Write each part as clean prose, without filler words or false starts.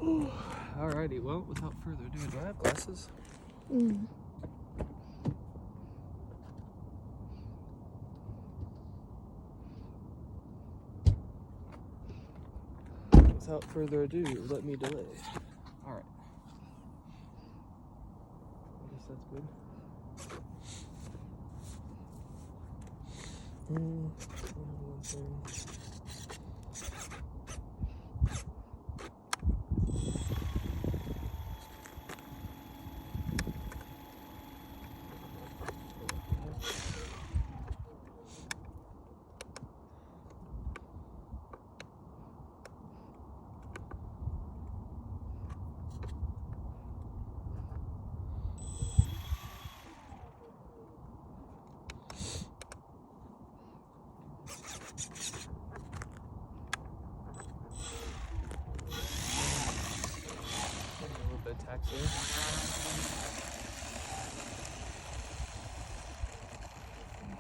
Alrighty, well, without further ado, do I have glasses? Without further ado, let me delay. Alright. I guess that's good. Taxi.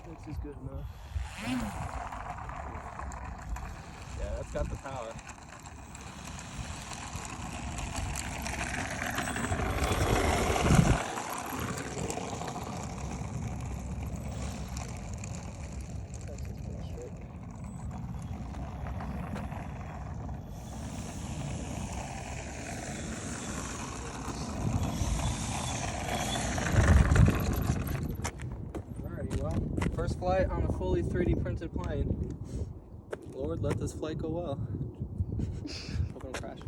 This is good enough. Yeah, that's got the power. First flight on a fully 3D printed plane. Lord, let this flight go well. Hope I don't crash.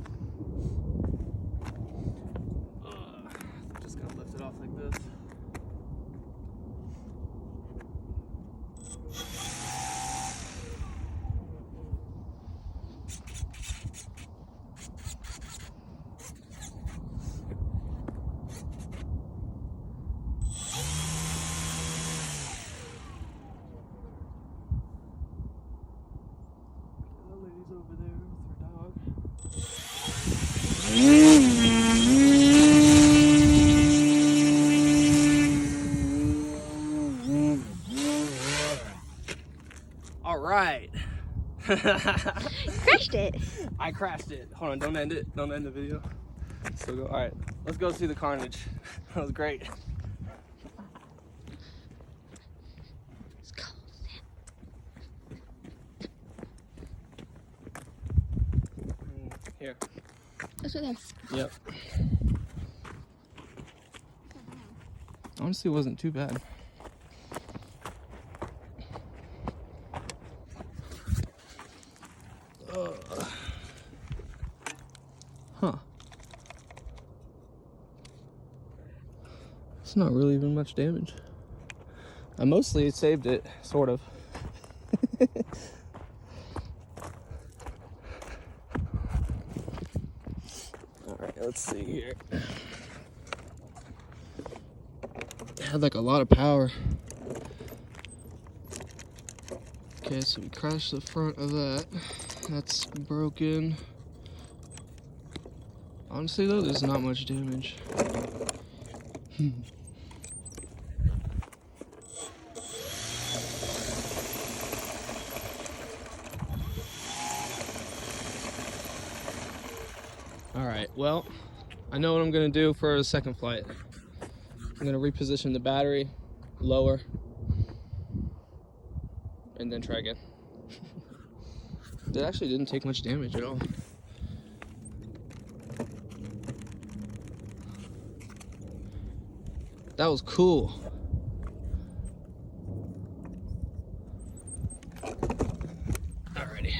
Just gonna lift it off like this. Over there with her dog. All right. Crashed it. I crashed it. Hold on, don't end it. Don't end the video. Still go. All right, let's go see the carnage. That was great. Here. That's right there. Yep. Honestly, it wasn't too bad. Huh. It's not really even much damage. I mostly saved it, sort of. Alright, let's see here. It had like a lot of power. Okay, so we crashed the front of that. That's broken. Honestly though, there's not much damage. Alright, well, I know what I'm gonna do for the second flight. I'm gonna reposition the battery lower and then try again. It actually didn't take much damage at all. That was cool. Alrighty.